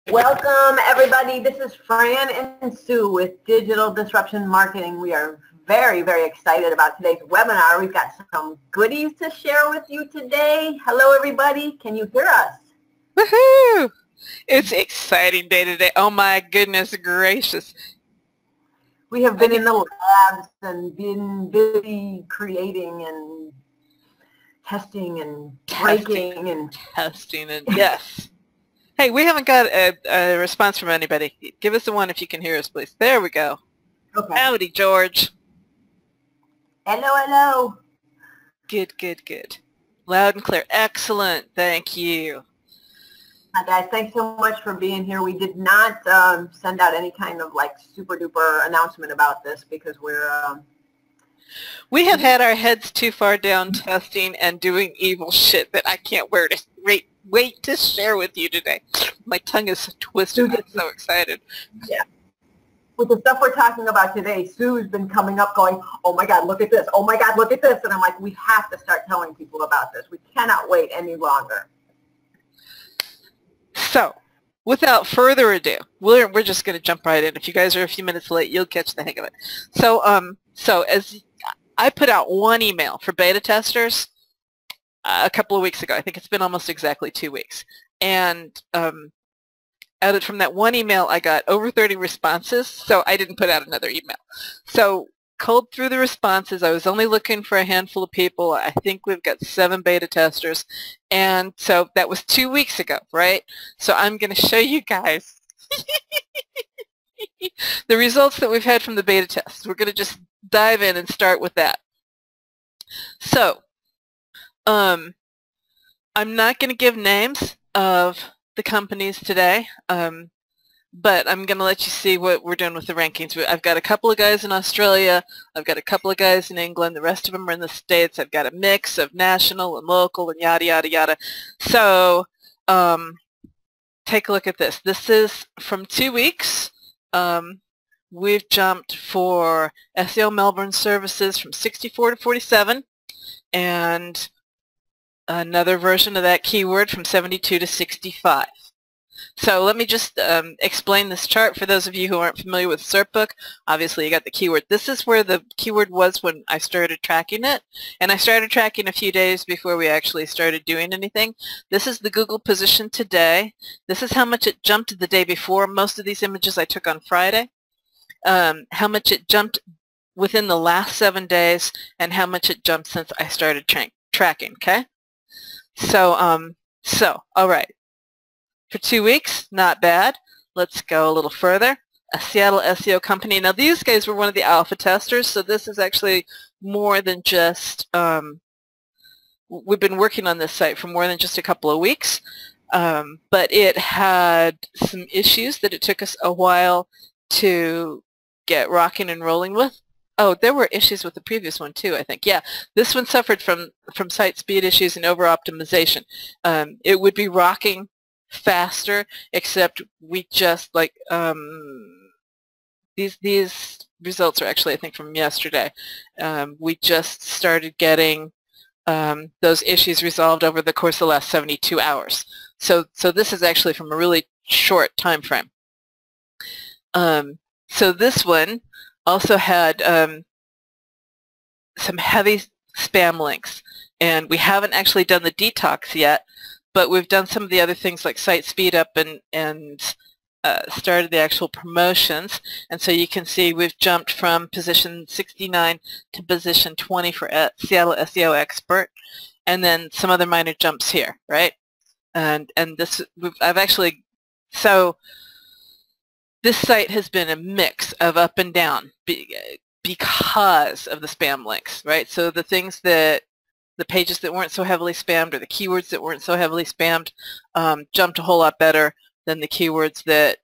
Welcome, everybody. This is Fran and Sue with Digital Disruption Marketing. We are very, very excited about today's webinar. We've got some goodies to share with you today. Hello, everybody. Can you hear us? Woohoo! It's an exciting day today. Oh, my goodness gracious. We have been in the labs and been busy creating and testing and breaking and testing and yes. Hey, we haven't got a response from anybody. Give us a one if you can hear us, please. There we go. Okay. Howdy, George. Hello, hello. Good, good, good. Loud and clear. Excellent. Thank you. Hi, guys. Thanks so much for being here. We did not send out any kind of like super duper announcement about this because we have had our heads too far down testing and doing evil shit that I can't wait to share with you today. My tongue is twisted. I'm so excited. Yeah. With the stuff we're talking about today, Sue's been coming up going, oh my God, look at this. Oh my God, look at this. And I'm like, we have to start telling people about this. We cannot wait any longer. So, without further ado, we're just going to jump right in. If you guys are a few minutes late, you'll catch the hang of it. So as I put out one email for beta testers a couple of weeks ago. I think it's been almost exactly 2 weeks. And from that one email, I got over 30 responses, so I didn't put out another email. So culled through the responses. I was only looking for a handful of people. I think we've got 7 beta testers. And so that was 2 weeks ago, right? So I'm going to show you guys the results that we've had from the beta tests. We're going to just dive in and start with that. So I'm not going to give names of the companies today, but I'm going to let you see what we're doing with the rankings. I've got a couple of guys in Australia. I've got a couple of guys in England. The rest of them are in the States. I've got a mix of national and local and yada, yada, yada. So take a look at this. This is from 2 weeks. We've jumped for SEO Melbourne services from 64 to 47, and another version of that keyword from 72 to 65. So let me just explain this chart for those of you who aren't familiar with SERPbook. Obviously you got the keyword. This is where the keyword was when I started tracking it, and I started tracking a few days before we actually started doing anything. This is the Google position today. This is how much it jumped the day before. Most of these images I took on Friday. How much it jumped within the last 7 days, and how much it jumped since I started tracking, okay? So, all right. For 2 weeks, not bad. Let's go a little further. A Seattle SEO company. Now, these guys were one of the alpha testers, so this is actually more than just, we've been working on this site for more than just a couple of weeks, but it had some issues that it took us a while to get rocking and rolling with. Oh, there were issues with the previous one too, I think. Yeah, this one suffered from site speed issues and over-optimization. It would be rocking faster, except we just like these results are actually, I think, from yesterday. We just started getting those issues resolved over the course of the last 72 hours. So this is actually from a really short time frame. So this one also had some heavy spam links, and we haven't actually done the detox yet, but we've done some of the other things like site speed up and started the actual promotions. And so you can see we've jumped from position 69 to position 20 for Seattle SEO Expert, and then some other minor jumps here, right? And this I've actually, so this site has been a mix of up and down because of the spam links, right? So the things that, the pages that weren't so heavily spammed or the keywords that weren't so heavily spammed jumped a whole lot better than the keywords that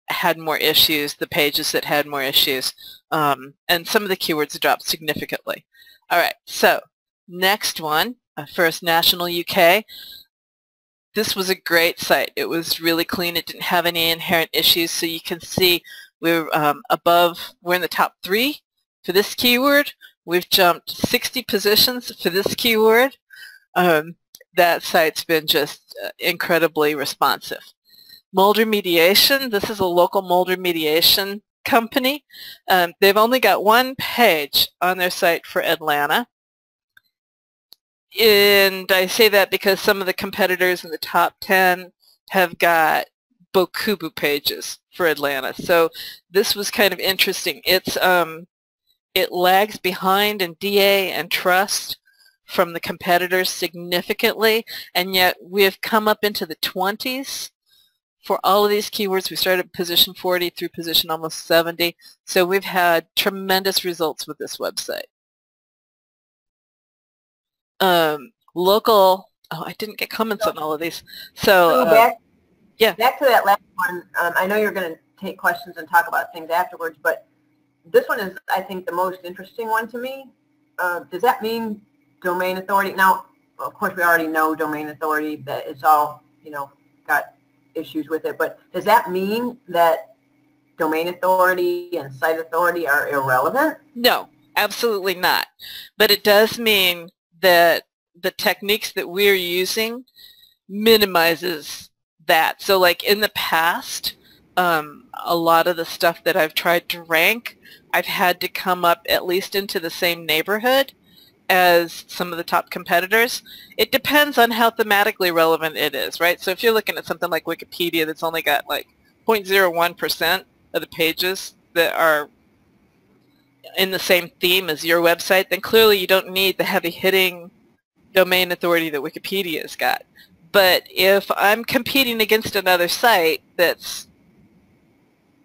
had more issues, the pages that had more issues, and some of the keywords dropped significantly. All right, so next one, first National UK. This was a great site. It was really clean. It didn't have any inherent issues. So you can see we're we're in the top 3 for this keyword. We've jumped 60 positions for this keyword. That site's been just incredibly responsive. Mulder Mediation. This is a local Mulder Mediation company. They've only got one page on their site for Atlanta. And I say that because some of the competitors in the top 10 have got bokubu pages for Atlanta. So this was kind of interesting. It lags behind in DA and trust from the competitors significantly, and yet we have come up into the 20s for all of these keywords. We started at position 40 through position almost 70, so we've had tremendous results with this website. Local, oh, I didn't get comments on all of these. So, back yeah. Back to that last one. I know you're going to take questions and talk about things afterwards, but this one is, I think, the most interesting one to me. Does that mean domain authority? Now, of course, we already know domain authority, that it's all, got issues with it, but does that mean that domain authority and site authority are irrelevant? No, absolutely not. But it does mean that the techniques that we're using minimizes that. So like in the past, a lot of the stuff that I've tried to rank, I've had to come up at least into the same neighborhood as some of the top competitors. It depends on how thematically relevant it is, right? So if you're looking at something like Wikipedia that's only got like 0.01% of the pages that are in the same theme as your website, then clearly you don't need the heavy-hitting domain authority that Wikipedia's got. But if I'm competing against another site that's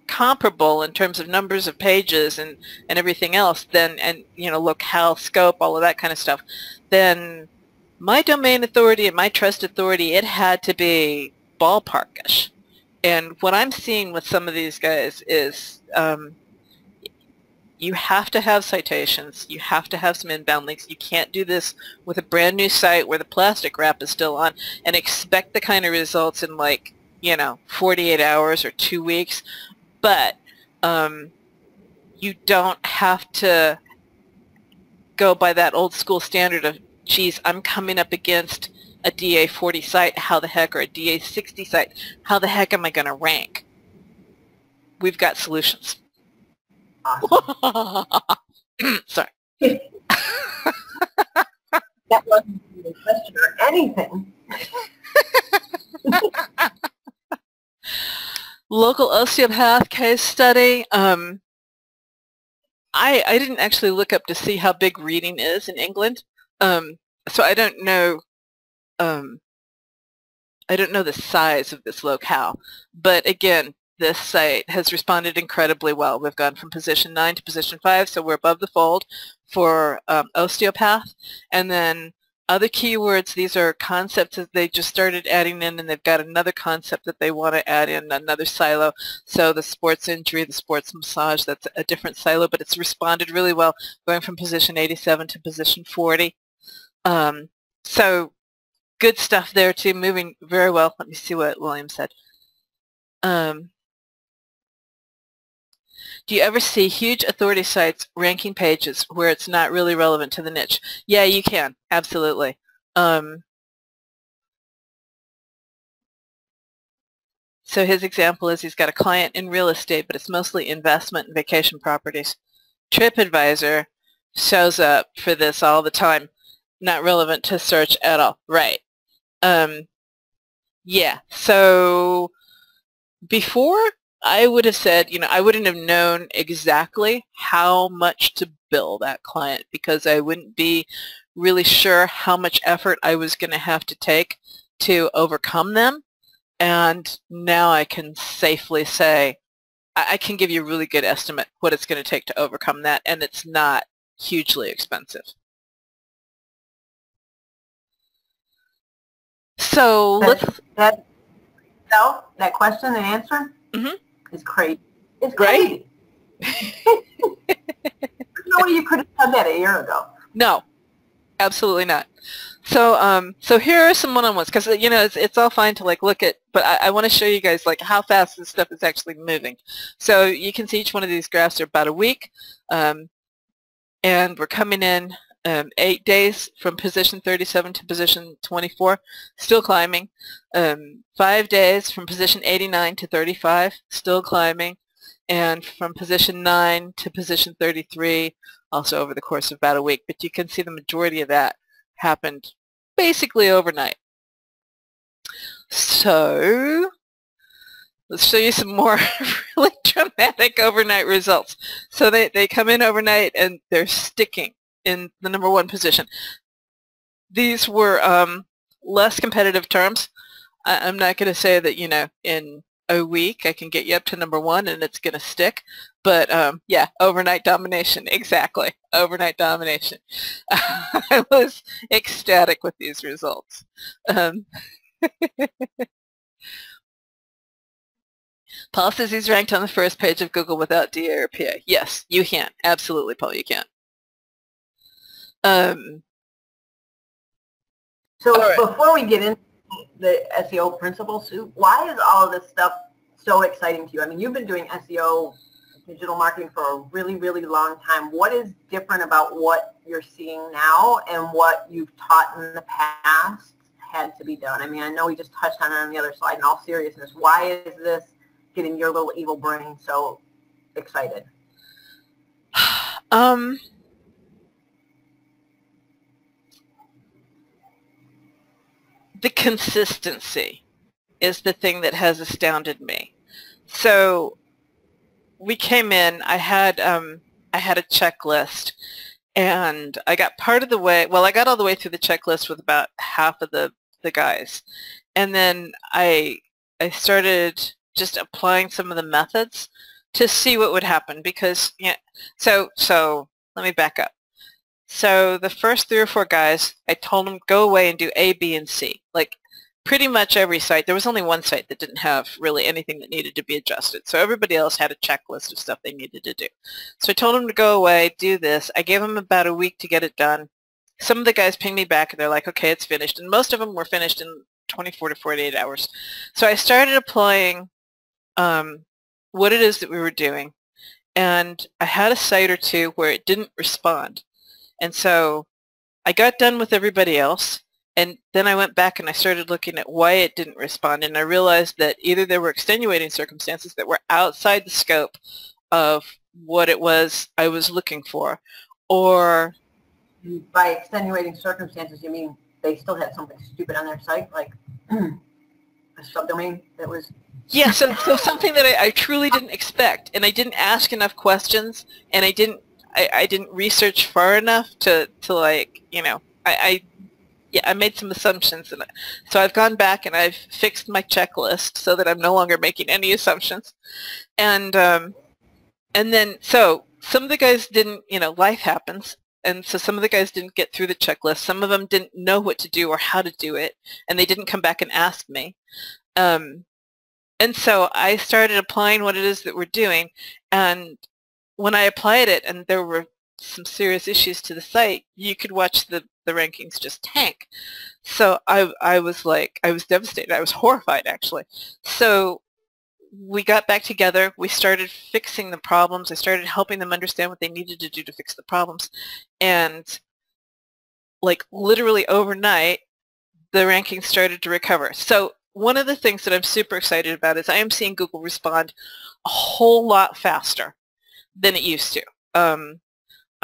comparable in terms of numbers of pages and everything else, then, and locale, scope, all of that kind of stuff, then my domain authority and my trust authority, it had to be ballparkish. And what I'm seeing with some of these guys is you have to have citations, you have to have some inbound links. You can't do this with a brand new site where the plastic wrap is still on and expect the kind of results in 48 hours or 2 weeks. But you don't have to go by that old school standard of, geez, I'm coming up against a DA 40 site, how the heck, or a DA 60 site, how the heck am I going to rank? We've got solutions. Awesome. Sorry. That wasn't a question or anything. Local osteopath case study. I didn't actually look up to see how big reading is in England, so I don't know. I don't know the size of this locale, but again, this site has responded incredibly well. We've gone from position 9 to position 5, so we're above the fold for osteopath. And then other keywords, these are concepts that they just started adding in, and they've got another concept that they want to add in, another silo. So the sports injury, the sports massage, that's a different silo, but it's responded really well, going from position 87 to position 40. So good stuff there too, moving very well. Let me see what William said. Do you ever see huge authority sites ranking pages where it's not really relevant to the niche? Yeah, you can. Absolutely. So his example is he's got a client in real estate, but it's mostly investment and vacation properties. TripAdvisor shows up for this all the time. Not relevant to search at all. Right. Yeah. So before, I would have said, I wouldn't have known exactly how much to bill that client because I wouldn't be really sure how much effort I was going to have to take to overcome them. And now I can safely say I can give you a really good estimate what it's going to take to overcome that, and it's not hugely expensive. So that question and answer is crazy. It's crazy. No way you could have done that a year ago. No, absolutely not. So so here are some one-on-ones because it's all fine to look at, but I want to show you guys how fast this stuff is actually moving. So you can see each one of these graphs are about a week, and we're coming in 8 days from position 37 to position 24, still climbing. 5 days from position 89 to 35, still climbing. And from position 9 to position 33, also over the course of about a week. But you can see the majority of that happened basically overnight. So let's show you some more really dramatic overnight results. So they come in overnight and they're sticking in the #1 position. These were less competitive terms. I'm not going to say that, you know, in a week I can get you up to #1 and it's going to stick. But yeah, overnight domination, exactly. Overnight domination. I was ecstatic with these results. Paul says he's ranked on the first page of Google without DA or PA. Yes, you can. Absolutely, Paul, you can. So right. Before we get into the SEO principles, Sue, why is all of this stuff so exciting to you? I mean, you've been doing SEO, digital marketing, for a really, really long time. What is different about what you're seeing now and what you've taught in the past had to be done? I mean, I know we just touched on it on the other slide. In all seriousness, why is this getting your little evil brain so excited? The consistency is the thing that has astounded me. So we came in, I had a checklist, and I got part of the way, well, I got all the way through the checklist with about half of the guys. And then I started just applying some of the methods to see what would happen, because, yeah, so let me back up. So the first 3 or 4 guys, I told them go away and do A, B, and C. Like pretty much every site. There was only one site that didn't have really anything that needed to be adjusted. So everybody else had a checklist of stuff they needed to do. So I told them to go away, do this. I gave them about a week to get it done. Some of the guys pinged me back and they're like, okay, it's finished. And most of them were finished in 24 to 48 hours. So I started applying what it is that we were doing. And I had a site or 2 where it didn't respond. And so I got done with everybody else, and then I went back and I started looking at why it didn't respond, and I realized that either there were extenuating circumstances that were outside the scope of what it was I was looking for, or... By extenuating circumstances, you mean they still had something stupid on their site, like a subdomain that was... Yeah, so something that I truly didn't expect, and I didn't ask enough questions, and I didn't research far enough to like, you know, I made some assumptions, and so I've gone back and I've fixed my checklist so that I'm no longer making any assumptions, and then so some of the guys didn't, you know, life happens, and so some of the guys didn't get through the checklist. Some of them didn't know what to do or how to do it, and they didn't come back and ask me, and so I started applying what it is that we're doing, and when I applied it and there were some serious issues to the site, you could watch the rankings just tank. So I was like, I was devastated. I was horrified, actually. So we got back together. We started fixing the problems. I started helping them understand what they needed to do to fix the problems. And like literally overnight, the rankings started to recover. So one of the things that I'm super excited about is I am seeing Google respond a whole lot faster than it used to.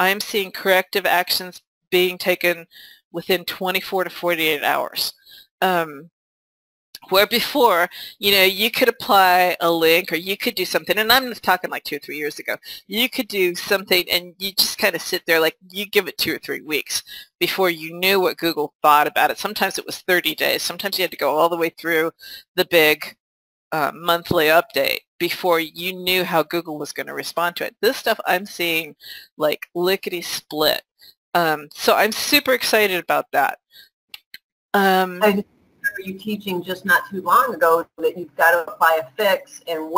I'm seeing corrective actions being taken within 24 to 48 hours. Where before, you know, you could apply a link or you could do something, and I'm talking like 2 or 3 years ago, you could do something and you just kind of sit there, like you give it 2 or 3 weeks before you knew what Google thought about it. Sometimes it was 30 days. Sometimes you had to go all the way through the big monthly update before you knew how Google was going to respond to it. This stuff I'm seeing like lickety split. So I'm super excited about that. I remember you teaching just not too long ago that you've got to apply a fix and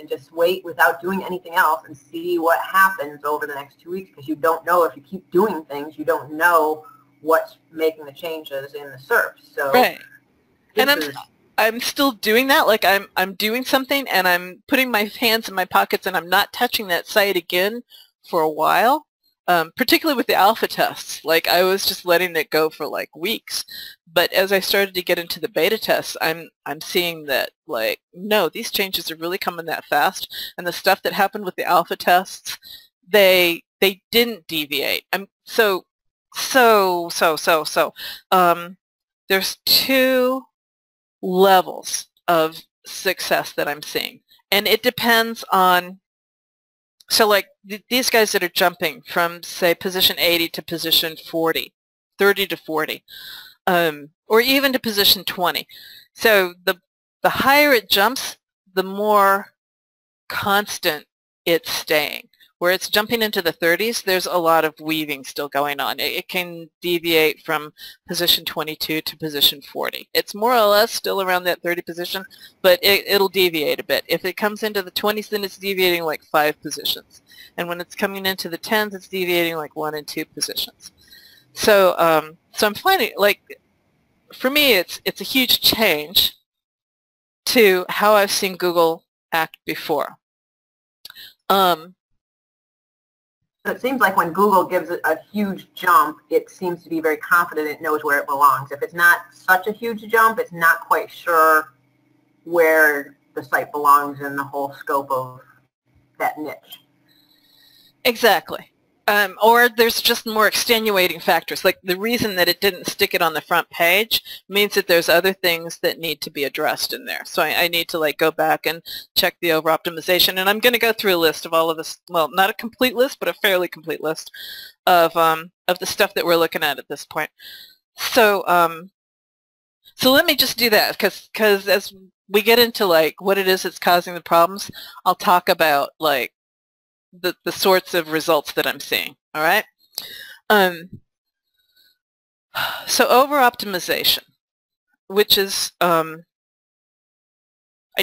just wait without doing anything else and see what happens over the next 2 weeks, because you don't know, if you keep doing things, you don't know what's making the changes in the SERPs. So right. And I'm still doing that. Like I'm doing something and I'm putting my hands in my pockets and I'm not touching that site again for a while. particularly with the alpha tests. Like, I was just letting it go for like weeks, but as I started to get into the beta tests, I'm seeing that, like, no, these changes are really coming that fast, and the stuff that happened with the alpha tests, they didn't deviate. There's two levels of success that I'm seeing, and it depends on. So like these guys that are jumping from, say, position 80 to position 40, 30 to 40, or even to position 20. So the higher it jumps, the more constant it's staying. Where it's jumping into the 30s, there's a lot of weaving still going on. It can deviate from position 22 to position 40. It's more or less still around that 30 position, but it'll deviate a bit. If it comes into the 20s, then it's deviating like 5 positions. And when it's coming into the 10s, it's deviating like 1 and 2 positions. So, so I'm finding, like, for me, it's a huge change to how I've seen Google act before. It seems like when Google gives it a huge jump, it seems to be very confident it knows where it belongs. If it's not such a huge jump, it's not quite sure where the site belongs in the whole scope of that niche. Exactly. Or there's just more extenuating factors. Like the reason that it didn't stick it on the front page means that there's other things that need to be addressed in there. So I need to like go back and check the over-optimization. And I'm going to go through a list of all of this, well, not a complete list, but a fairly complete list of the stuff that we're looking at this point. So so let me just do that, because as we get into like what it is that's causing the problems, I'll talk about like the sorts of results that I'm seeing, all right? So over-optimization, which is, I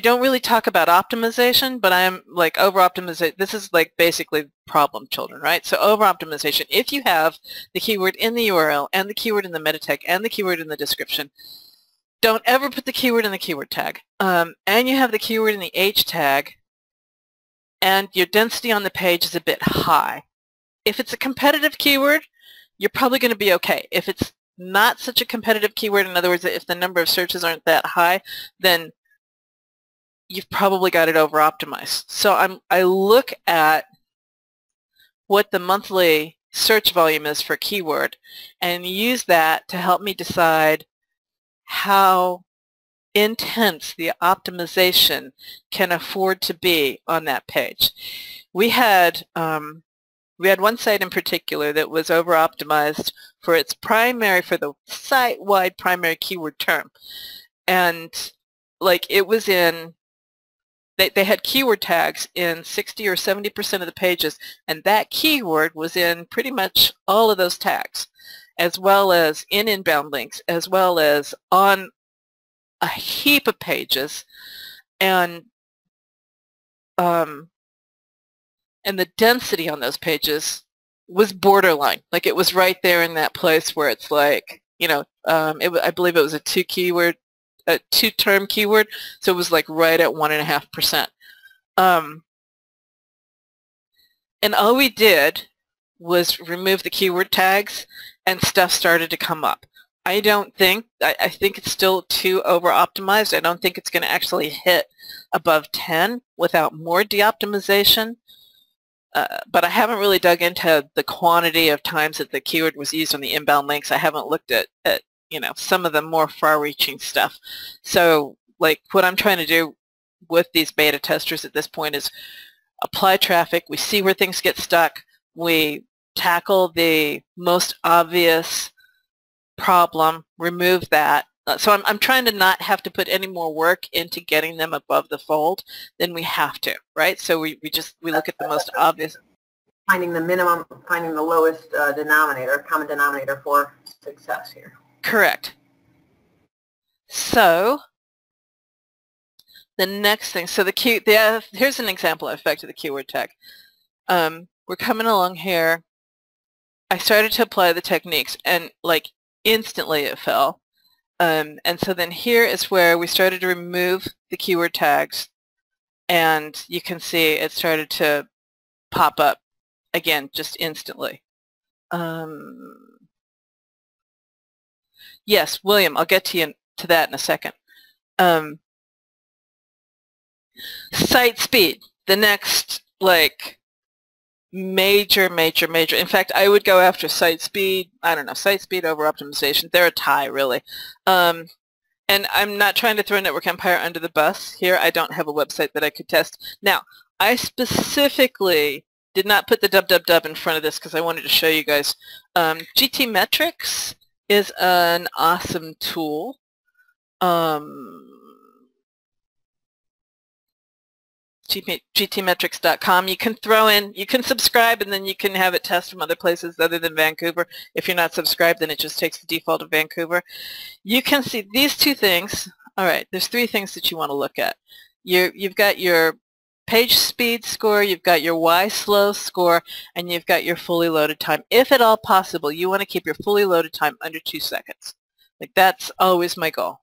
don't really talk about optimization, but I'm like over-optimization. This is like basically problem children, right? So over-optimization, if you have the keyword in the URL and the keyword in the meta tag and the keyword in the description, don't ever put the keyword in the keyword tag. And you have the keyword in the H tag, and your density on the page is a bit high. If it's a competitive keyword, you're probably going to be okay. If it's not such a competitive keyword, in other words, if the number of searches aren't that high, then you've probably got it over-optimized. So I look at what the monthly search volume is for a keyword and use that to help me decide how intense the optimization can afford to be on that page. We had one site in particular that was over-optimized for its primary, for the site-wide primary keyword term, and like it was in, they had keyword tags in 60 or 70% of the pages, and that keyword was in pretty much all of those tags, as well as in inbound links, as well as on a heap of pages, and the density on those pages was borderline. Like it was right there in that place where it's like, you know, I believe it was a two-term keyword, so it was like right at 1.5%. And all we did was remove the keyword tags, and stuff started to come up. I think it's still too over-optimized. I don't think it's going to actually hit above 10 without more de-optimization. But I haven't really dug into the quantity of times that the keyword was used on the inbound links. I haven't looked at you know, some of the more far-reaching stuff. So like what I'm trying to do with these beta testers at this point is apply traffic. We see where things get stuck. We tackle the most obvious problem, remove that. So I'm trying to not have to put any more work into getting them above the fold than we have to, right? So we look at the most obvious. Finding the minimum, finding the lowest denominator, common denominator for success here. Correct. So the next thing, so here's an example of effect of the keyword tag. We're coming along here. I started to apply the techniques, and like instantly it fell. And so then here is where we started to remove the keyword tags, and you can see it started to pop up again just instantly. Yes, William, I'll get to that in a second. Site speed, the next major. In fact, I would go after site speed. I don't know, site speed over optimization. They're a tie, really. And I'm not trying to throw Network Empire under the bus here. I don't have a website that I could test. Now, I specifically did not put the www in front of this because I wanted to show you guys. GT Metrics is an awesome tool. GTmetrics.com. You can throw in, you can subscribe, and then you can have it test from other places other than Vancouver. If you're not subscribed, then it just takes the default of Vancouver. You can see these two things. All right, there's three things that you want to look at. You've got your page speed score, you've got your Y-slow score, and you've got your fully loaded time. If at all possible, you want to keep your fully loaded time under 2 seconds. Like, that's always my goal.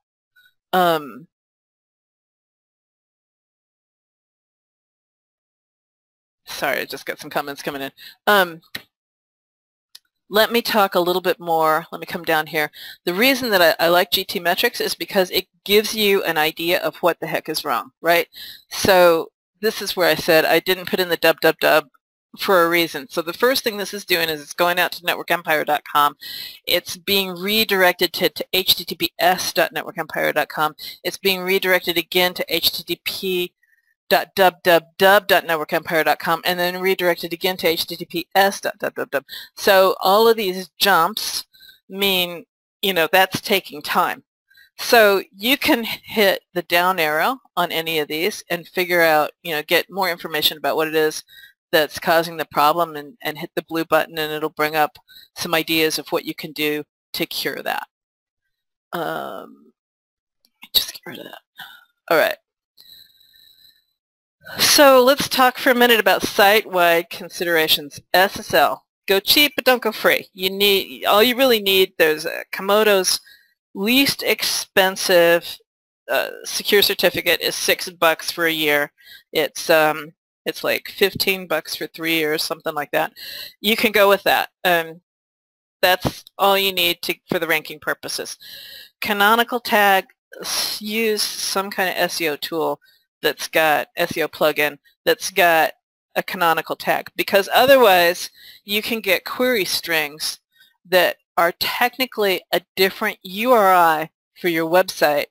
Sorry, I just got some comments coming in. Let me talk a little bit more. Let me come down here. The reason that I like GT Metrics is because it gives you an idea of what the heck is wrong, right? So this is where I said I didn't put in the www for a reason. So the first thing this is doing is it's going out to networkempire.com. It's being redirected to https.networkempire.com. It's being redirected again to http://www.networkempire.com and then redirected again to https://. So all of these jumps mean, you know, that's taking time. So you can hit the down arrow on any of these and figure out, you know, get more information about what it is that's causing the problem, and hit the blue button, and it'll bring up some ideas of what you can do to cure that. Just get rid of that. All right. So let's talk for a minute about site-wide considerations. SSL. Go cheap, but don't go free. All you really need, there's Komodo's least expensive secure certificate is $6 for a year. It's like $15 for 3 years, something like that. You can go with that. That's all you need for the ranking purposes. Canonical tag, use some kind of SEO tool that's got SEO plugin that's got a canonical tag, because otherwise you can get query strings that are technically a different URI for your website,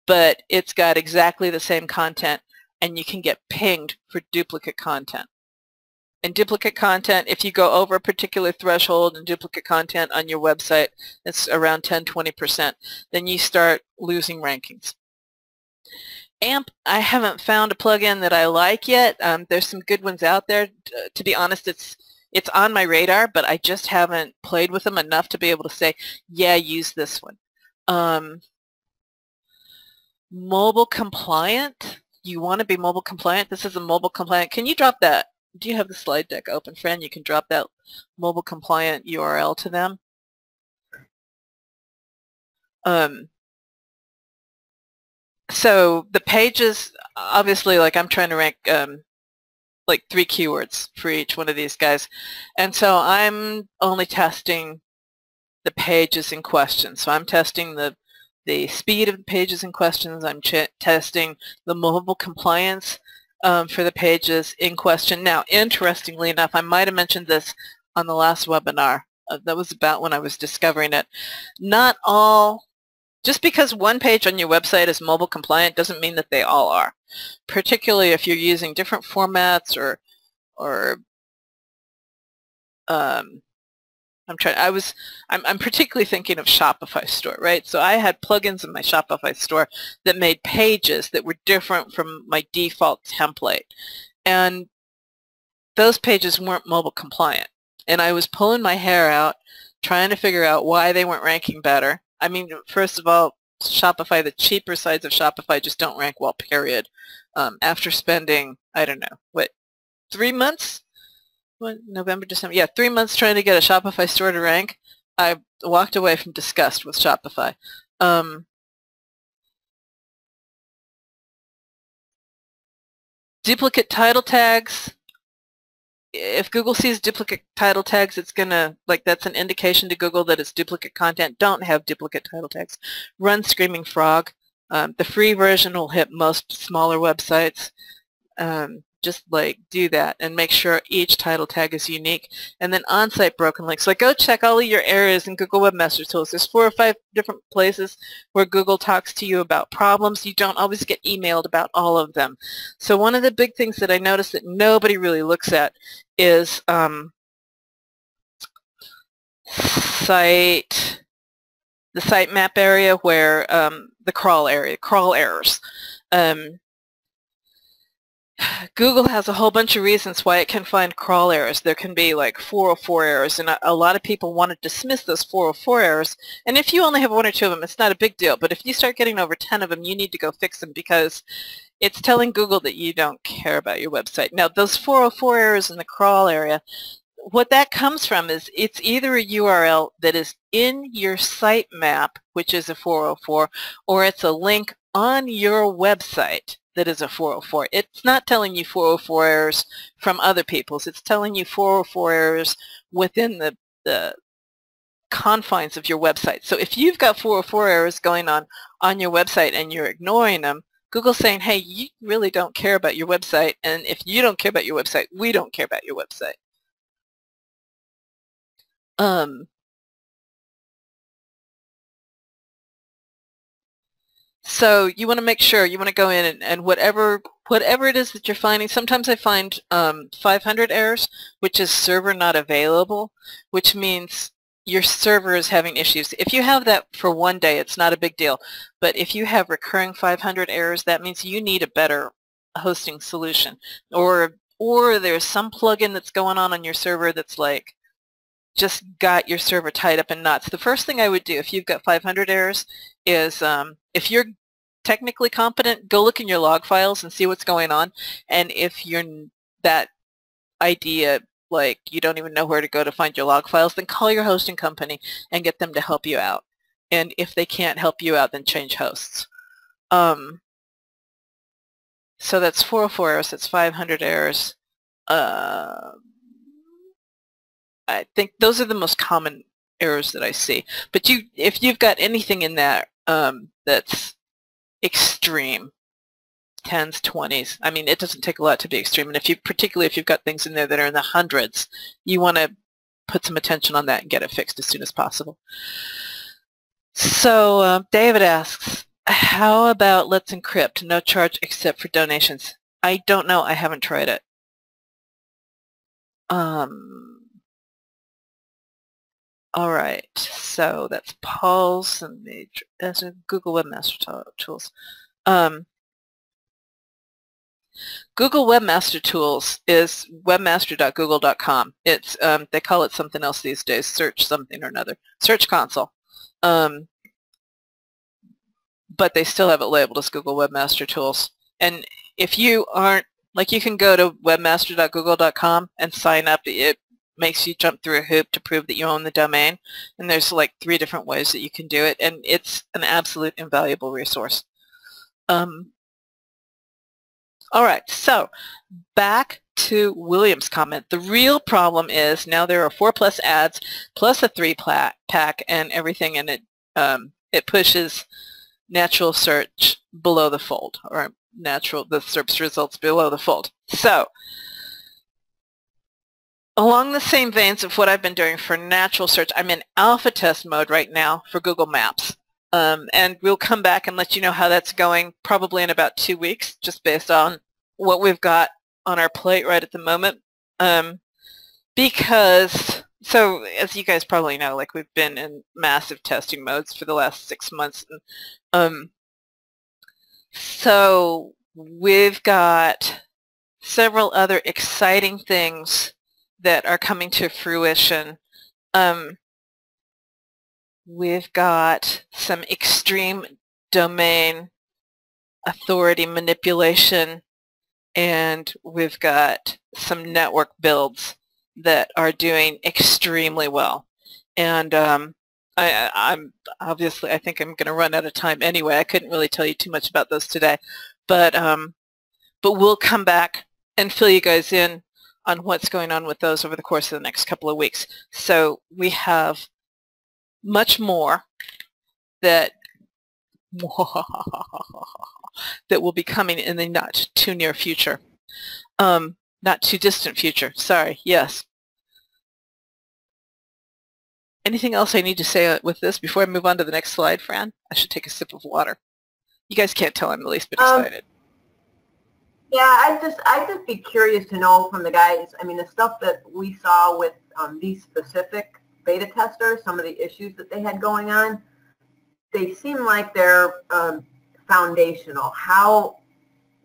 but it's got exactly the same content, and you can get pinged for duplicate content. And duplicate content, if you go over a particular threshold in duplicate content on your website, it's around 10-20%, then you start losing rankings. AMP, I haven't found a plugin that I like yet. There's some good ones out there. To be honest, it's on my radar, but I just haven't played with them enough to be able to say, yeah, use this one. Mobile compliant. You want to be mobile compliant. This is a mobile compliant. Can you drop that? Do you have the slide deck open, friend? You can drop that mobile compliant URL to them. So the pages, obviously, like I'm trying to rank like 3 keywords for each one of these guys. And so I'm only testing the pages in question. So I'm testing the speed of the pages in questions. I'm testing the mobile compliance for the pages in question. Now, interestingly enough, I might have mentioned this on the last webinar. That was about when I was discovering it. Not all, just because one page on your website is mobile compliant doesn't mean that they all are. Particularly if you're using different formats or I'm particularly thinking of Shopify store, right? So I had plugins in my Shopify store that made pages that were different from my default template. And those pages weren't mobile compliant. And I was pulling my hair out trying to figure out why they weren't ranking better. I mean, first of all, Shopify, the cheaper sides of Shopify just don't rank well, period. After spending, I don't know, what, 3 months? What, November, December? Yeah, 3 months trying to get a Shopify store to rank. I walked away from disgust with Shopify. Duplicate title tags. if Google sees duplicate title tags, it's going to, like, that's an indication to Google that it's duplicate content. Don't have duplicate title tags. Run Screaming Frog. The free version will hit most smaller websites. Just like do that and make sure each title tag is unique. And then on-site broken links. So go check all of your areas in Google Webmaster Tools. There's 4 or 5 different places where Google talks to you about problems. You don't always get emailed about all of them. So one of the big things that I noticed that nobody really looks at is the sitemap area where the crawl errors. Google has a whole bunch of reasons why it can find crawl errors. There can be like 404 errors, and a lot of people want to dismiss those 404 errors. And if you only have 1 or 2 of them, it's not a big deal. But if you start getting over 10 of them, you need to go fix them because it's telling Google that you don't care about your website. Now, those 404 errors in the crawl area, what that comes from is it's either a URL that is in your sitemap, which is a 404, or it's a link on your website that is a 404. It's not telling you 404 errors from other people's. It's telling you 404 errors within the confines of your website. So if you've got 404 errors going on your website and you're ignoring them, Google's saying, hey, you really don't care about your website, and if you don't care about your website, we don't care about your website. So you want to make sure, you want to go in and whatever it is that you're finding, sometimes I find 500 errors, which is server not available, which means your server is having issues. If you have that for 1 day, it's not a big deal. But if you have recurring 500 errors, that means you need a better hosting solution. Or there's some plugin that's going on your server that's like, just got your server tied up in knots. The first thing I would do if you've got 500 errors is if you're technically competent, go look in your log files and see what's going on. And if you're that idea, like you don't even know where to go to find your log files, then call your hosting company and get them to help you out. And if they can't help you out, then change hosts. So that's 404 errors, that's 500 errors. I think those are the most common errors that I see. But if you've got anything in there that's extreme, 10s, 20s, I mean, it doesn't take a lot to be extreme. And particularly if you've got things in there that are in the hundreds, you want to put some attention on that and get it fixed as soon as possible. So David asks, how about Let's Encrypt? No charge except for donations. I don't know. I haven't tried it. All right, so that's Paul's and that's Google Webmaster Tools. Google Webmaster Tools is webmaster.google.com. It's they call it something else these days, search something or another, Search Console. But they still have it labeled as Google Webmaster Tools. And if you aren't, like, you can go to webmaster.google.com and sign up. It makes you jump through a hoop to prove that you own the domain, and there's like 3 different ways that you can do it, and it's an absolute invaluable resource. All right, so back to William's comment. The real problem is now there are 4+ ads plus a 3-pack and everything, and it pushes natural search below the fold, or the search results below the fold. So along the same veins of what I've been doing for natural search, I'm in alpha test mode right now for Google Maps. And we'll come back and let you know how that's going probably in about 2 weeks, just based on what we've got on our plate right at the moment. Because, so as you guys probably know, like, we've been in massive testing modes for the last 6 months. So we've got several other exciting things that are coming to fruition. We've got some extreme domain authority manipulation, and we've got some network builds that are doing extremely well. And I'm obviously, I think I'm going to run out of time anyway. I couldn't really tell you too much about those today, but we'll come back and fill you guys in on what's going on with those over the course of the next couple of weeks. So we have much more that that will be coming in the not too near future. Not too distant future, sorry, yes. Anything else I need to say with this before I move on to the next slide, Fran? I should take a sip of water. You guys can't tell I'm the least bit excited. Yeah, I'd just be curious to know from the guys, I mean, the stuff that we saw with these specific beta testers, some of the issues that they had going on, they seem like they're foundational. How,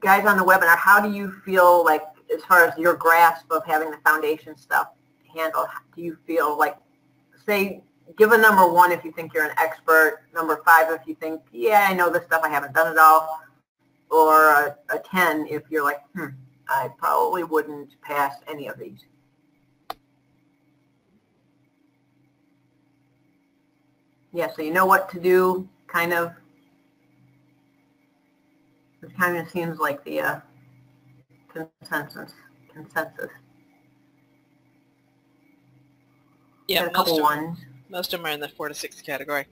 guys on the webinar, how do you feel like, as far as your grasp of having the foundation stuff handled, do you feel like, say, give a number 1 if you think you're an expert, number 5 if you think, yeah, I know this stuff, I haven't done it all, or a 10 if you're like, I probably wouldn't pass any of these. Yeah, so you know what to do, kind of. It kind of seems like the consensus. Yeah, a couple ones. Most of them are in the 4 to 6 category.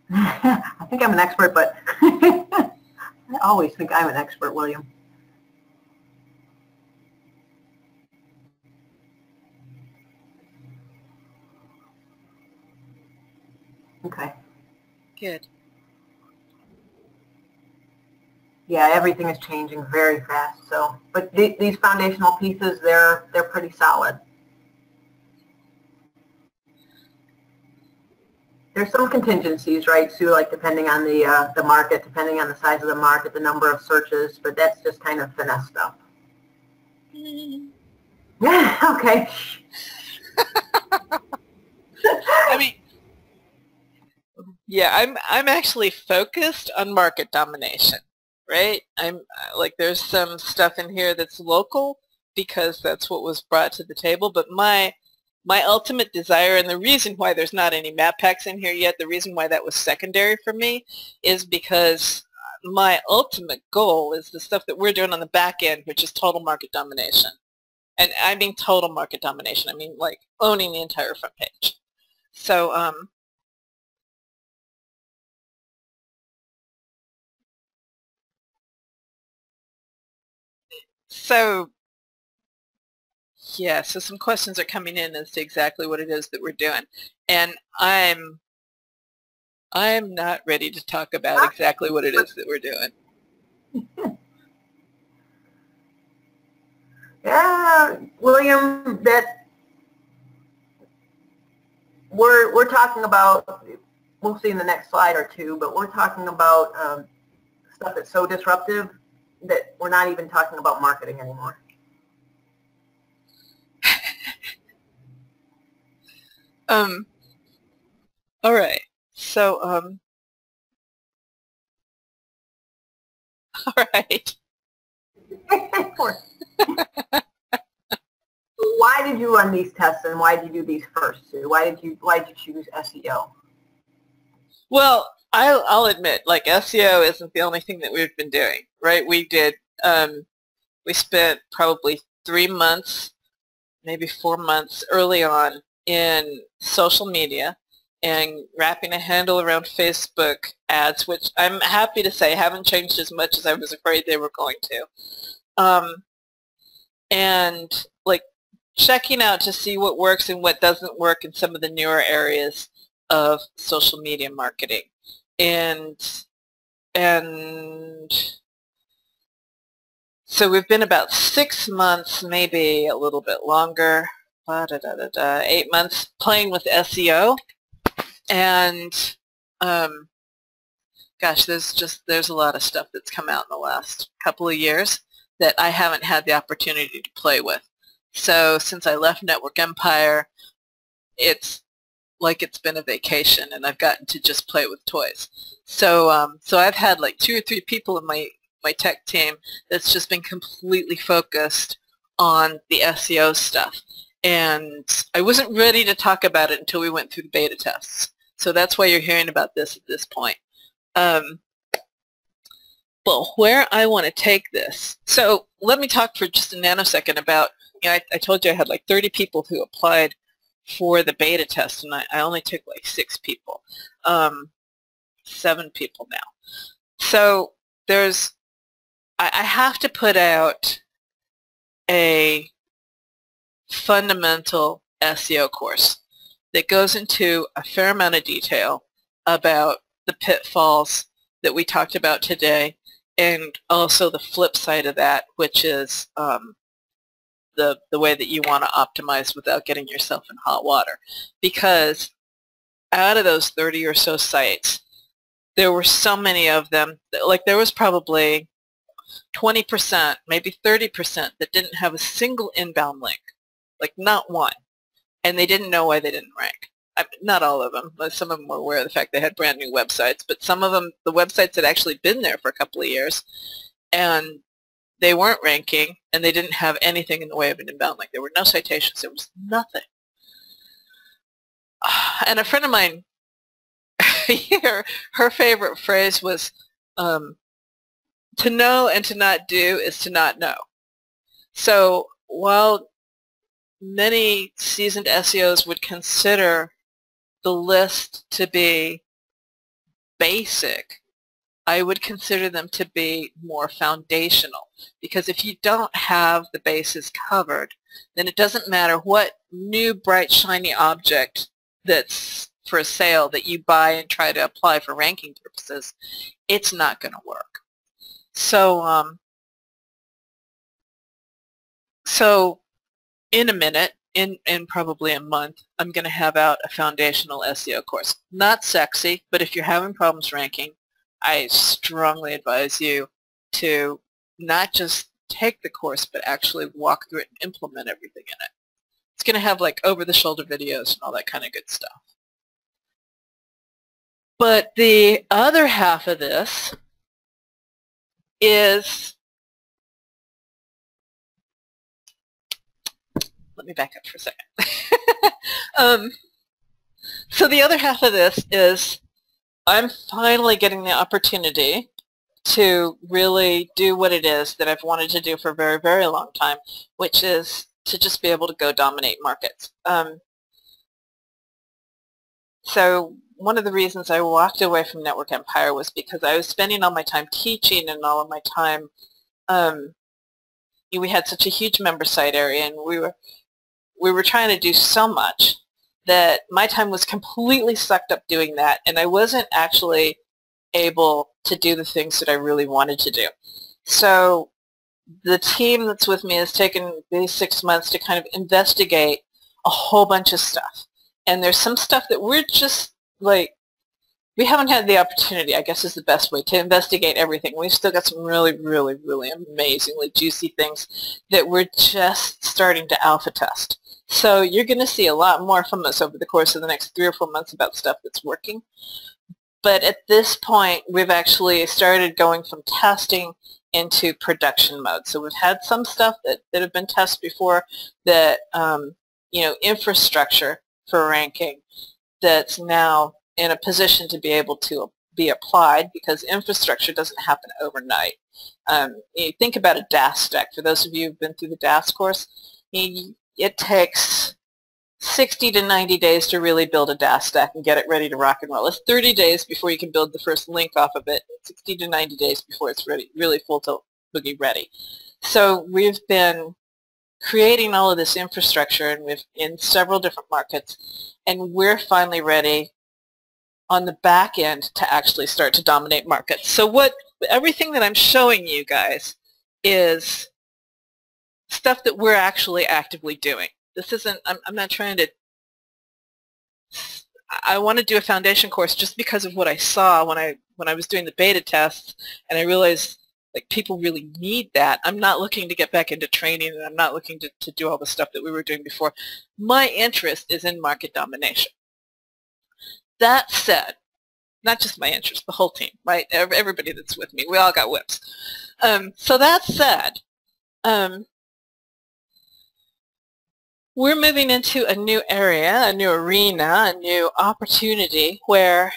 I think I'm an expert, but I always think I'm an expert, William. Okay. Good. Yeah, everything is changing very fast. So, but these foundational pieces, they're pretty solid. There's some contingencies, right, Sue? Like depending on the market, depending on the size of the market, the number of searches, but that's just kind of finesse stuff. Yeah. Okay. I mean, yeah, I'm actually focused on market domination, right? I'm like, there's some stuff in here that's local because that's what was brought to the table, but my ultimate desire, and the reason why there's not any map packs in here yet, the reason why that was secondary for me is because my ultimate goal is the stuff that we're doing on the back end, which is total market domination. And I mean total market domination. I mean like owning the entire front page. So yeah, so some questions are coming in as to exactly what it is that we're doing. And I'm not ready to talk about exactly what it is that we're doing. Yeah, William, that we're talking about, we'll see in the next slide or two, but we're talking about stuff that's so disruptive that we're not even talking about marketing anymore. All right. So all right. Why did you run these tests, and why did you do these first, Sue? Why did you choose SEO? Well, I'll admit, like, SEO isn't the only thing that we've been doing, right? We did, we spent probably 3 months, maybe 4 months early on in social media and wrapping a handle around Facebook ads, which I'm happy to say haven't changed as much as I was afraid they were going to. And like checking out to see what works and what doesn't work in some of the newer areas of social media marketing. And so we've been about 6 months, maybe a little bit longer, 8 months playing with SEO. And gosh, there's a lot of stuff that's come out in the last couple of years that I haven't had the opportunity to play with. So since I left Network Empire, it's like it's been a vacation, and I've gotten to just play with toys. So so I've had like 2 or 3 people in my tech team that's just been completely focused on the SEO stuff. And I wasn't ready to talk about it until we went through the beta tests. So that's why you're hearing about this at this point. But where I want to take this, so let me talk for just a nanosecond about, I told you I had like 30 people who applied for the beta test, and I only took like 6 people, 7 people now. So I have to put out a fundamental SEO course that goes into a fair amount of detail about the pitfalls that we talked about today, and also the flip side of that, which is the way that you want to optimize without getting yourself in hot water. Because out of those 30 or so sites, there were so many of them, like there was probably 20%, maybe 30% that didn't have a single inbound link, like not one, and they didn't know why they didn't rank. Not all of them, but some of them were aware of the fact they had brand new websites, but some of them, the websites had actually been there for a couple of years, and they weren't ranking, and they didn't have anything in the way of an inbound link. There were no citations. There was nothing. And a friend of mine here, her favorite phrase was, to know and to not do is to not know. So while many seasoned SEOs would consider the list to be basic, I would consider them to be more foundational, because if you don't have the bases covered, then it doesn't matter what new bright shiny object that's for sale that you buy and try to apply for ranking purposes, it's not going to work. So in a minute, in probably a month, I'm going to have out a foundational SEO course. Not sexy, but if you're having problems ranking, I strongly advise you to not just take the course, but actually walk through it and implement everything in it. It's going to have like over-the-shoulder videos and all that kind of good stuff. But the other half of this is, let me back up for a second. So the other half of this is I'm finally getting the opportunity to really do what it is that I've wanted to do for a very, very long time, which is to just be able to go dominate markets. So one of the reasons I walked away from Network Empire was because I was spending all my time teaching and all of my time, we had such a huge member site area, and we were trying to do so much that my time was completely sucked up doing that, and I wasn't actually able to do the things that I really wanted to do. So the team that's with me has taken these 6 months to kind of investigate a whole bunch of stuff. And there's some stuff that we're just like, we haven't had the opportunity, I guess is the best way, to investigate everything. We've still got some really, really, really amazingly juicy things that we're just starting to alpha test. So you're going to see a lot more from us over the course of the next 3 or 4 months about stuff that's working. But at this point, we've actually started going from testing into production mode. So we've had some stuff that have been tested before that, infrastructure for ranking that's now in a position to be able to be applied, because infrastructure doesn't happen overnight. You think about a DAS stack. For those of you who've been through the DAS course, it takes 60 to 90 days to really build a DAS stack and get it ready to rock and roll. It's 30 days before you can build the first link off of it, 60 to 90 days before it's ready, really full tilt boogie ready. So we've been creating all of this infrastructure, and we've in several different markets, and we're finally ready on the back end to actually start to dominate markets. So everything that I'm showing you guys is stuff that we're actually actively doing. This isn't, I'm not trying to, I want to do a foundation course just because of what I saw when I was doing the beta tests, and I realized like people really need that. I'm not looking to get back into training, and I'm not looking to do all the stuff that we were doing before. My interest is in market domination. That said, not just my interest, the whole team, right? Everybody that's with me, we all got whips. So that said, we're moving into a new area, a new arena, a new opportunity where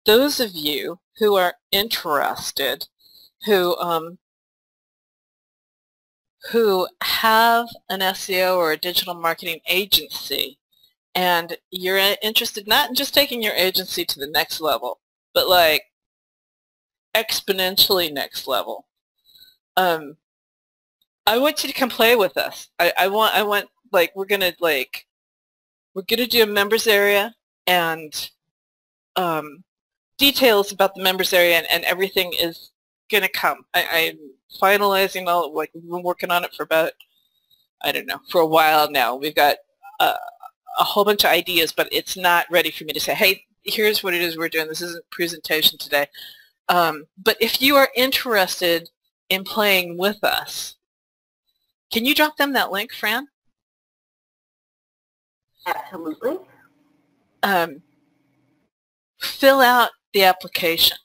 those of you who are interested who have an SEO or a digital marketing agency, and you're interested not in just taking your agency to the next level, but like exponentially next level. I want you to come play with us. I want like we're gonna do a members area and details about the members area and everything is gonna come. I'm finalizing all, like we've been working on it for about, I don't know, for a while now. We've got a whole bunch of ideas, but it's not ready for me to say, hey, here's what it is we're doing. This isn't a presentation today. But if you are interested in playing with us, can you drop them that link, Fran? Absolutely. Fill out the application.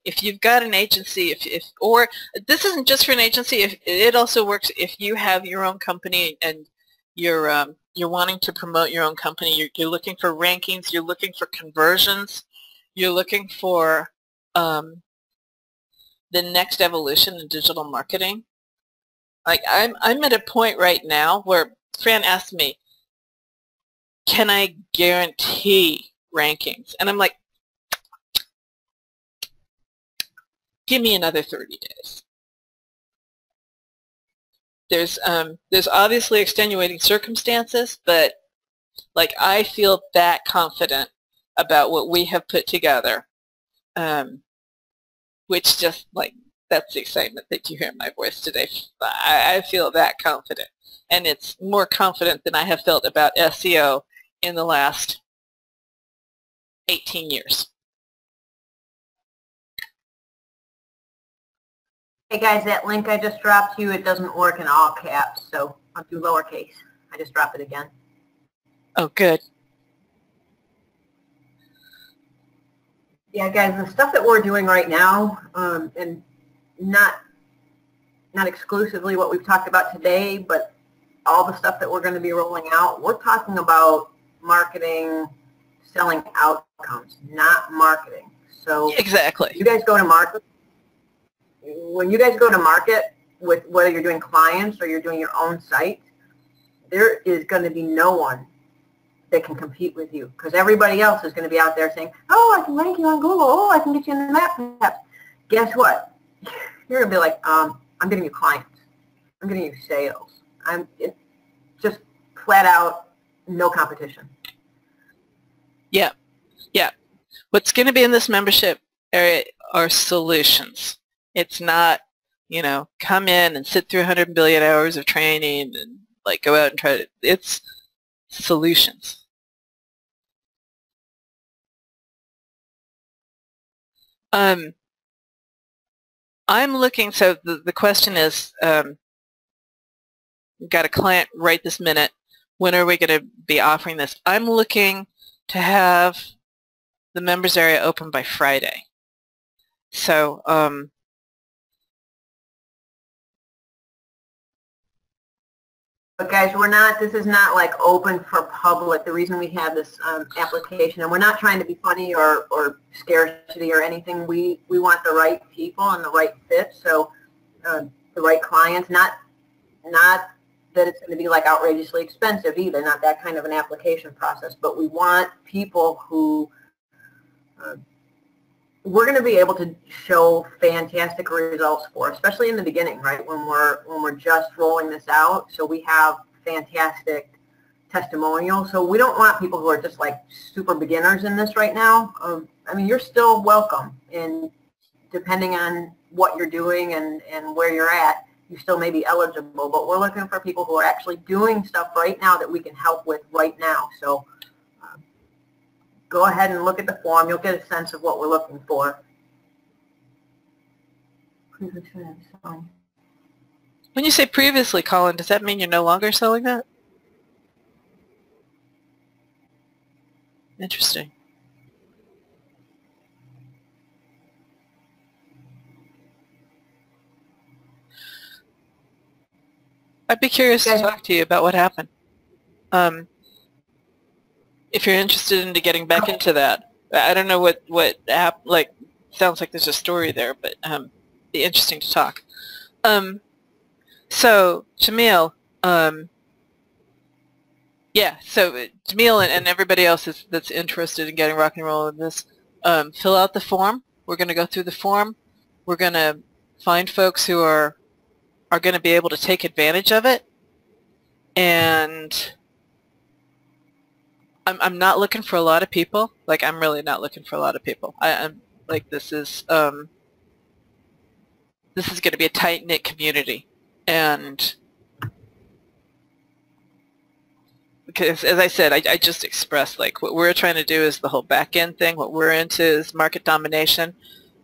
If you've got an agency, or this isn't just for an agency, it also works if you have your own company and you're wanting to promote your own company. You're looking for rankings. You're looking for conversions. You're looking for the next evolution in digital marketing. Like I'm at a point right now where Fran asked me, can I guarantee rankings? And I'm like, give me another 30 days. There's obviously extenuating circumstances, but like I feel that confident about what we have put together, which just like, that's the excitement that you hear in my voice today. I feel that confident, and it's more confident than I have felt about SEO in the last 18 years. Hey guys, that link I just dropped you, it doesn't work in all caps, so I'll do lowercase. I just dropped it again. Oh, good. Yeah, guys, the stuff that we're doing right now, and not exclusively what we've talked about today, but all the stuff that we're going to be rolling out, we're talking about marketing, selling outcomes, not marketing. So exactly. You guys go to market. When you guys go to market, with whether you're doing clients or you're doing your own site, there is going to be no one that can compete with you, because everybody else is going to be out there saying, oh, I can rank you on Google, oh, I can get you in the map. Guess what? You're going to be like, I'm getting you clients. I'm getting you sales. It's just flat out no competition. Yeah. Yeah. What's going to be in this membership area are solutions. It's not, you know, come in and sit through 100 billion hours of training and like go out and try to, it's solutions. I'm looking, so the question is, we've got a client right this minute, when are we going to be offering this? I'm looking to have the members area open by Friday. So, but guys, this is not like open for public. The reason we have this application, and we're not trying to be funny or scarcity or anything. We want the right people and the right fit. So the right clients, not that it's going to be like outrageously expensive either, not that kind of an application process, but we want people who we're going to be able to show fantastic results for, especially in the beginning, right, when we're just rolling this out. So we have fantastic testimonials. So we don't want people who are just like super beginners in this right now. I mean, you're still welcome, and depending on what you're doing and where you're at, you still may be eligible, but we're looking for people who are actually doing stuff right now that we can help with right now. So go ahead and look at the form. You'll get a sense of what we're looking for. When you say previously, Colin, does that mean you're no longer selling that? Interesting. I'd be curious to talk to you about what happened. If you're interested into getting back into that. I don't know what like, sounds like there's a story there, but be interesting to talk. So Jamil, yeah, so Jamil and everybody else that's interested in getting rock and roll in this, fill out the form. We're going to go through the form. We're going to find folks who are going to be able to take advantage of it. And I'm not looking for a lot of people. Like, I'm really not looking for a lot of people. I'm like, this is going to be a tight-knit community. And because, as I said, I just expressed, like, what we're trying to do is the whole back-end thing. What we're into is market domination.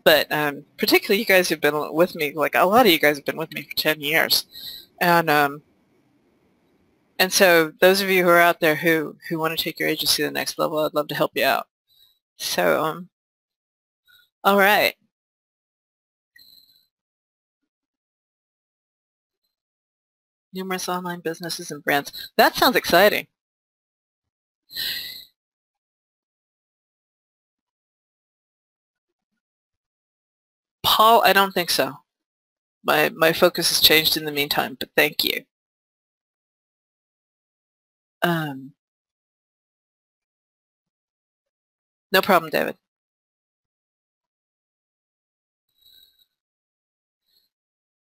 But particularly you guys who've been with me, like a lot of you guys have been with me for 10 years. And so those of you who are out there who want to take your agency to the next level, I'd love to help you out. So, all right. Numerous online businesses and brands. That sounds exciting. Paul, I don't think so. My focus has changed in the meantime, but thank you. No problem, David.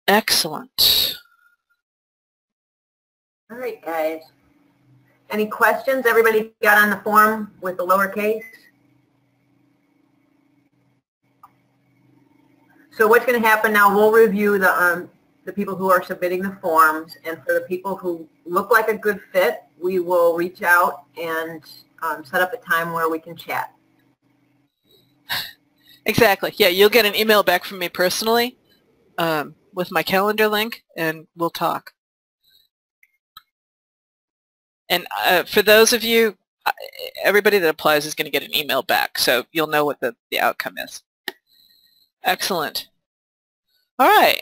Excellent. All right, guys. Any questions? Everybody got on the form with the lowercase? So what's going to happen now, we'll review the people who are submitting the forms, and for the people who look like a good fit, we will reach out and set up a time where we can chat. Exactly. Yeah, you'll get an email back from me personally with my calendar link, and we'll talk. And for those of you, everybody that applies is going to get an email back, so you'll know what the outcome is. Excellent. All right.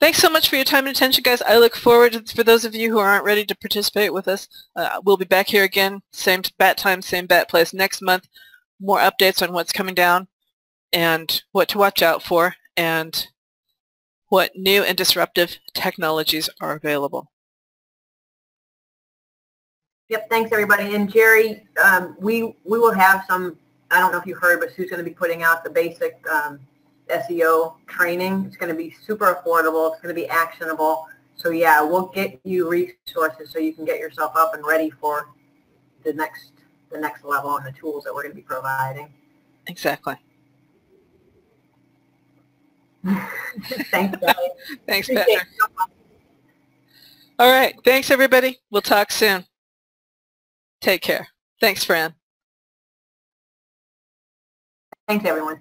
Thanks so much for your time and attention, guys. I look forward to, for those of you who aren't ready to participate with us, we'll be back here again, same bat time, same bat place next month. More updates on what's coming down and what to watch out for and what new and disruptive technologies are available. Yep, thanks everybody. And Jerry, we will have some, I don't know if you heard, but Sue's going to be putting out the basic SEO training. It's going to be super affordable. It's going to be actionable. So yeah, we'll get you resources so you can get yourself up and ready for the next level and the tools that we're going to be providing. Exactly. Thanks, guys. Thanks, Patrick. All right. Thanks, everybody. We'll talk soon. Take care. Thanks, Fran. Thanks, everyone.